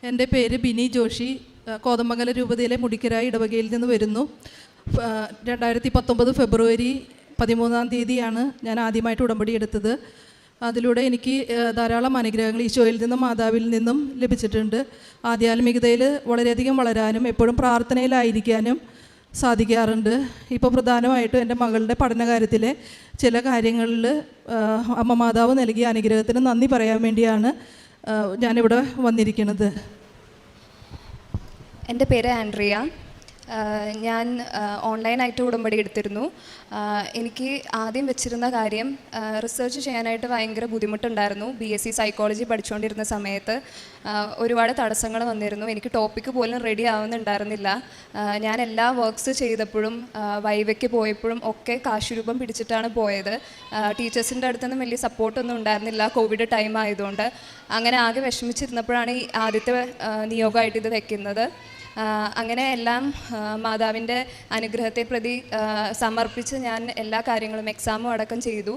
എൻ്റെ പേര് ബിനി ജോഷി. കോതമംഗലം രൂപതയിലെ മുടിക്കരായി ഇടവകയിൽ നിന്ന് വരുന്നു. 2019 ഫെബ്രുവരി 13-ാം തീയതിയാണ് ഞാൻ ആദ്യമായിട്ട് ഉടമ്പടി എടുത്തത്. അതിലൂടെ എനിക്ക് ധാരാളം അനുഗ്രഹങ്ങൾ ഈശോയിൽ നിന്നും മാതാവിൽ നിന്നും ലഭിച്ചിട്ടുണ്ട്. ആധ്യാത്മികതയിൽ വളരെയധികം വളരാനും എപ്പോഴും പ്രാർത്ഥനയിലായിരിക്കാനും സാധിക്കാറുണ്ട്. ഇപ്പോൾ പ്രധാനമായിട്ടും എൻ്റെ മകളുടെ പഠനകാര്യത്തിലെ ചില കാര്യങ്ങളിൽ അമ്മ മാതാവ് നൽകിയ അനുഗ്രഹത്തിന് നന്ദി പറയാൻ വേണ്ടിയാണ് ഞാനിവിടെ വന്നിരിക്കുന്നത്. എൻ്റെ പേര് ആൻഡ്രിയ. ഞാൻ ഓൺലൈനായിട്ട് ഉടമ്പടി എടുത്തിരുന്നു. എനിക്ക് ആദ്യം വെച്ചിരുന്ന കാര്യം റിസർച്ച് ചെയ്യാനായിട്ട് ഭയങ്കര ബുദ്ധിമുട്ടുണ്ടായിരുന്നു. BSc സൈക്കോളജി പഠിച്ചുകൊണ്ടിരുന്ന സമയത്ത് ഒരുപാട് തടസ്സങ്ങൾ വന്നിരുന്നു. എനിക്ക് ടോപ്പിക്ക് പോലും റെഡി ആവുന്നുണ്ടായിരുന്നില്ല. ഞാൻ എല്ലാ വർക്ക്സ് ചെയ്തപ്പോഴും വൈവയ്ക്ക് പോയപ്പോഴും ഒക്കെ കാശുരൂപം പിടിച്ചിട്ടാണ് പോയത്. ടീച്ചേഴ്സിൻ്റെ അടുത്തൊന്നും വലിയ സപ്പോർട്ടൊന്നും ഉണ്ടായിരുന്നില്ല, കോവിഡ് ടൈം ആയതുകൊണ്ട്. അങ്ങനെ ആകെ വിഷമിച്ചിരുന്നപ്പോഴാണ് ഈ ആദ്യത്തെ നിയോഗമായിട്ട് ഇത് വെക്കുന്നത്. അങ്ങനെ എല്ലാം മാതാവിൻ്റെ അനുഗ്രഹത്തെ പ്രതി സമർപ്പിച്ച് ഞാൻ എല്ലാ കാര്യങ്ങളും എക്സാമും അടക്കം ചെയ്തു.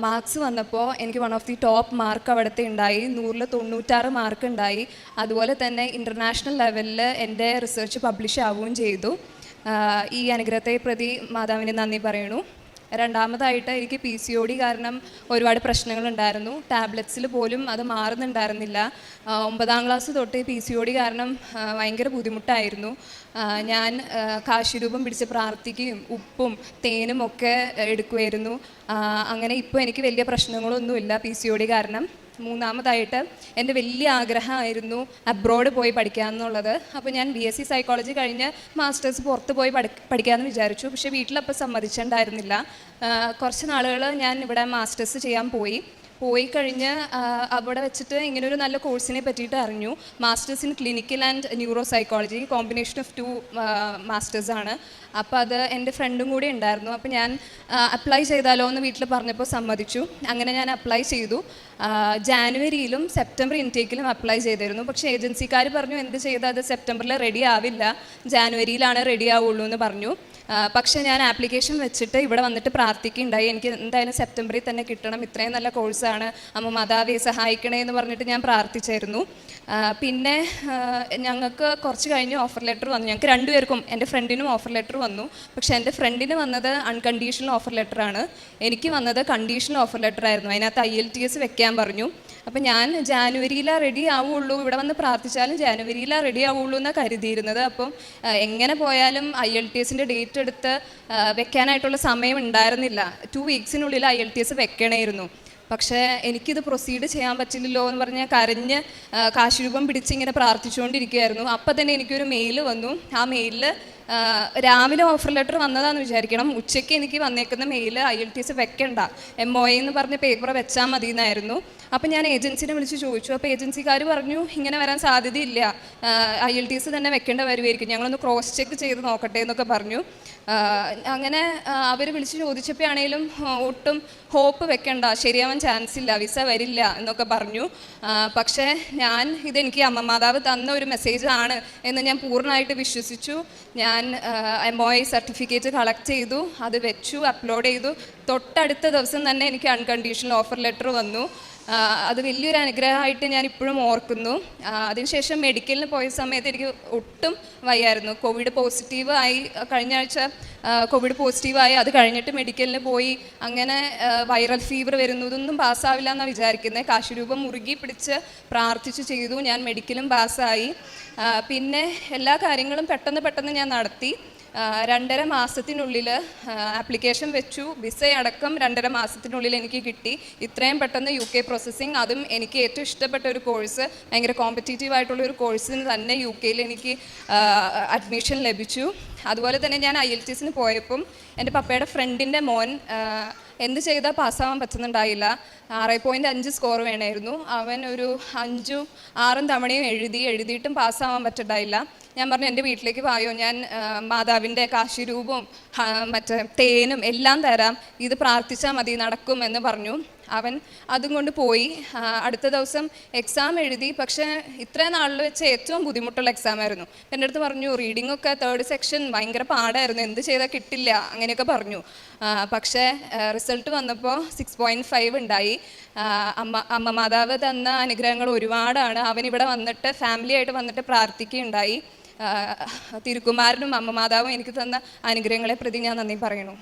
മാർക്സ് വന്നപ്പോൾ എനിക്ക് one of the top mark അവിടുത്തെ ഉണ്ടായി. 100-ൽ 96 മാർക്ക് ഉണ്ടായി. അതുപോലെ തന്നെ ഇൻ്റർനാഷണൽ ലെവലിൽ എൻ്റെ റിസർച്ച് പബ്ലിഷ് ആവുകയും ചെയ്തു. ഈ അനുഗ്രഹത്തെ പ്രതി മാതാവിന് നന്ദി പറയണു. രണ്ടാമതായിട്ട് എനിക്ക് PCOD കാരണം ഒരുപാട് പ്രശ്നങ്ങളുണ്ടായിരുന്നു. ടാബ്ലറ്റ്സിൽ പോലും അത് മാറുന്നുണ്ടായിരുന്നില്ല. 9ാം ക്ലാസ് തൊട്ട് PCOD കാരണം ഭയങ്കര ബുദ്ധിമുട്ടായിരുന്നു. ഞാൻ കാശുരൂപം പിടിച്ച് പ്രാർത്ഥിക്കുകയും ഉപ്പും തേനും ഒക്കെ എടുക്കുമായിരുന്നു. അങ്ങനെ ഇപ്പോൾ എനിക്ക് വലിയ പ്രശ്നങ്ങളൊന്നുമില്ല PCOD കാരണം. മൂന്നാമതായിട്ട് എൻ്റെ വലിയ ആഗ്രഹമായിരുന്നു അബ്രോഡ് പോയി പഠിക്കാമെന്നുള്ളത്. അപ്പോൾ ഞാൻ BSc സൈക്കോളജി കഴിഞ്ഞ് മാസ്റ്റേഴ്സ് പുറത്ത് പോയി പഠിക്കാമെന്ന് വിചാരിച്ചു. പക്ഷേ വീട്ടിലപ്പോൾ സമ്മതിച്ചിട്ടുണ്ടായിരുന്നില്ല. കുറച്ച് നാളുകൾ ഞാൻ ഇവിടെ മാസ്റ്റേഴ്സ് ചെയ്യാൻ പോയി കഴിഞ്ഞ് അവിടെ വെച്ചിട്ട് ഇങ്ങനൊരു നല്ല കോഴ്സിനെ പറ്റിയിട്ട് അറിഞ്ഞു. Masters in clinical and neuro psychology, combination of 2 മാസ്റ്റേഴ്സാണ്. അപ്പോൾ അത് എൻ്റെ ഫ്രണ്ടും കൂടി ഉണ്ടായിരുന്നു. അപ്പോൾ ഞാൻ അപ്ലൈ ചെയ്താലോ എന്ന് വീട്ടിൽ പറഞ്ഞപ്പോൾ സമ്മതിച്ചു. അങ്ങനെ ഞാൻ അപ്ലൈ ചെയ്തു. ജാനുവരിയിലും സെപ്റ്റംബർ ഇൻടേക്കിലും അപ്ലൈ ചെയ്തിരുന്നു. പക്ഷേ ഏജൻസിക്കാർ പറഞ്ഞു എന്ത് ചെയ്താൽ അത് സെപ്റ്റംബറിൽ റെഡി ആവില്ല, ജാനുവരിയിലാണ് റെഡി ആവുള്ളൂ എന്ന് പറഞ്ഞു. പക്ഷേ ഞാൻ ആപ്ലിക്കേഷൻ വെച്ചിട്ട് ഇവിടെ വന്നിട്ട് പ്രാർത്ഥിക്കുകയുണ്ടായി. എനിക്ക് എന്തായാലും സെപ്റ്റംബറിൽ തന്നെ കിട്ടണം, ഇത്രയും നല്ല കോഴ്സാണ്, അമ്മ മാതാവെ സഹായിക്കണേ എന്ന് പറഞ്ഞിട്ട് ഞാൻ പ്രാർത്ഥിച്ചായിരുന്നു. പിന്നെ ഞങ്ങൾക്ക് കുറച്ച് കഴിഞ്ഞ് ഓഫർ ലെറ്റർ വന്നു. ഞങ്ങൾക്ക് രണ്ടുപേർക്കും, എൻ്റെ ഫ്രണ്ടിനും ഓഫർ ലെറ്റർ വന്നു. പക്ഷേ എൻ്റെ ഫ്രണ്ടിന് വന്നത് അൺകണ്ടീഷണൽ ഓഫർ ലെറ്ററാണ്, എനിക്ക് വന്നത് കണ്ടീഷണൽ ഓഫർ ലെറ്റർ ആയിരുന്നു. അതിനകത്ത് IELTS വെക്കാൻ പറഞ്ഞു. അപ്പം ഞാൻ ജാനുവരിയിലാണ് റെഡി ആവുള്ളൂ, ഇവിടെ വന്ന് പ്രാർത്ഥിച്ചാലും ജാനുവരിയിലാണ് റെഡി ആവുള്ളൂ എന്നാണ് കരുതിയിരുന്നത്. അപ്പം എങ്ങനെ പോയാലും IELTSൻ്റെ ഡേറ്റ് എടുത്ത് വെക്കാനായിട്ടുള്ള സമയം ഉണ്ടായിരുന്നില്ല. 2 വീക്സിനുള്ളിൽ IELTS വെക്കണമായിരുന്നു. പക്ഷേ എനിക്കിത് പ്രൊസീഡ് ചെയ്യാൻ പറ്റില്ലല്ലോ എന്ന് പറഞ്ഞ് കരഞ്ഞ് കാശുരൂപം പിടിച്ച് ഇങ്ങനെ പ്രാർത്ഥിച്ചുകൊണ്ടിരിക്കുകയായിരുന്നു. അപ്പം തന്നെ എനിക്കൊരു മെയിൽ വന്നു. ആ മെയിലിൽ രാവിലെ ഓഫർ ലെറ്റർ വന്നതാണെന്ന് വിചാരിക്കണം. ഉച്ചയ്ക്ക് എനിക്ക് വന്നേക്കുന്ന മെയിൽ IELTS വെക്കണ്ട, MOA എന്ന് പറഞ്ഞ പേപ്പർ വെച്ചാൽ മതി എന്നായിരുന്നു. അപ്പം ഞാൻ ഏജൻസിനെ വിളിച്ച് ചോദിച്ചു. അപ്പോൾ ഏജൻസിക്കാർ പറഞ്ഞു ഇങ്ങനെ വരാൻ സാധ്യതയില്ല, IELTS തന്നെ വെക്കേണ്ട വരുമായിരിക്കും, ഞങ്ങളൊന്ന് ക്രോസ് ചെക്ക് ചെയ്ത് നോക്കട്ടെ എന്നൊക്കെ പറഞ്ഞു. അങ്ങനെ അവർ വിളിച്ച് ചോദിച്ചപ്പോഴാണേലും ഒട്ടും ഹോപ്പ് വെക്കണ്ട, ശരിയാവാൻ ചാൻസ് ഇല്ല, വിസ വരില്ല എന്നൊക്കെ പറഞ്ഞു. പക്ഷേ ഞാൻ ഇതെനിക്ക് അമ്മ മാതാവ് തന്ന ഒരു മെസ്സേജാണ് എന്ന് ഞാൻ പൂർണ്ണമായിട്ട് വിശ്വസിച്ചു. ഞാൻ MOA സർട്ടിഫിക്കറ്റ് കളക്ട് ചെയ്തു, അത് വെച്ചു, അപ്ലോഡ് ചെയ്തു. തൊട്ടടുത്ത ദിവസം തന്നെ എനിക്ക് അൺകണ്ടീഷണൽ ഓഫർ ലെറ്റർ വന്നു. അത് വലിയൊരു അനുഗ്രഹമായിട്ട് ഞാൻ ഇപ്പോഴും ഓർക്കുന്നു. അതിനുശേഷം മെഡിക്കലിന് പോയ സമയത്ത് എനിക്ക് ഒട്ടും വയ്യായിരുന്നു. കോവിഡ് പോസിറ്റീവായി, കഴിഞ്ഞ ആഴ്ച കോവിഡ് പോസിറ്റീവായി. അത് കഴിഞ്ഞിട്ട് മെഡിക്കലിന് പോയി. അങ്ങനെ വൈറൽ ഫീവർ വരുന്നു, ഇതൊന്നും പാസ്സാവില്ല എന്നാണ് വിചാരിക്കുന്നത്. കാശുരൂപം മുറുകി പിടിച്ച് പ്രാർത്ഥിച്ച് ചെയ്തു. ഞാൻ മെഡിക്കലും പാസ്സായി. പിന്നെ എല്ലാ കാര്യങ്ങളും പെട്ടെന്ന് ഞാൻ നടത്തി. 2.5 മാസത്തിനുള്ളിൽ ആപ്ലിക്കേഷൻ വെച്ചു, വിസ അടക്കം 2.5 മാസത്തിനുള്ളിൽ എനിക്ക് കിട്ടി. ഇത്രയും പെട്ടെന്ന് UK പ്രോസസ്സിങ്, അതും എനിക്ക് ഏറ്റവും ഇഷ്ടപ്പെട്ട ഒരു കോഴ്സ്, ഭയങ്കര കോമ്പറ്റീറ്റീവ് ആയിട്ടുള്ള ഒരു കോഴ്സിന് തന്നെ UK എനിക്ക് അഡ്മിഷൻ ലഭിച്ചു. അതുപോലെ തന്നെ ഞാൻ IELTSന് പോയപ്പം എൻ്റെ പപ്പയുടെ ഫ്രണ്ടിൻ്റെ മോൻ എന്ത് ചെയ്താൽ പാസ്സാവാൻ പറ്റുന്നുണ്ടായില്ല. 6.5 സ്കോർ വേണമായിരുന്നു. അവൻ ഒരു 5-6 തവണയും എഴുതിയിട്ടും പാസ്സാവാൻ പറ്റുന്നുണ്ടായില്ല. ഞാൻ പറഞ്ഞു എൻ്റെ വീട്ടിലേക്ക് വായോ, ഞാൻ മാതാവിൻ്റെ കാശുരൂപവും മറ്റേ തേനും എല്ലാം തരാം, ഇത് പ്രാർത്ഥിച്ചാൽ മതി, നടക്കും എന്ന് പറഞ്ഞു. അവൻ അതും കൊണ്ട് പോയി. അടുത്ത ദിവസം എക്സാം എഴുതി. പക്ഷേ ഇത്രയും നാളിൽ വെച്ച് ഏറ്റവും ബുദ്ധിമുട്ടുള്ള എക്സാം ആയിരുന്നു. എൻ്റെ അടുത്ത് പറഞ്ഞു റീഡിങ്ങൊക്കെ 3rd സെക്ഷൻ ഭയങ്കര പാടായിരുന്നു, എന്ത് ചെയ്താൽ കിട്ടില്ല അങ്ങനെയൊക്കെ പറഞ്ഞു. പക്ഷേ റിസൾട്ട് വന്നപ്പോൾ 6.5 ഉണ്ടായി. അമ്മ മാതാവ് തന്ന അനുഗ്രഹങ്ങൾ ഒരുപാടാണ്. അവനിവിടെ വന്നിട്ട് ഫാമിലിയായിട്ട് വന്നിട്ട് പ്രാർത്ഥിക്കുകയുണ്ടായി. തിരുക്കുമാരനും അമ്മ മാതാവും എനിക്ക് തന്ന അനുഗ്രഹങ്ങളെ പ്രതി ഞാൻ നന്ദി പറയണു.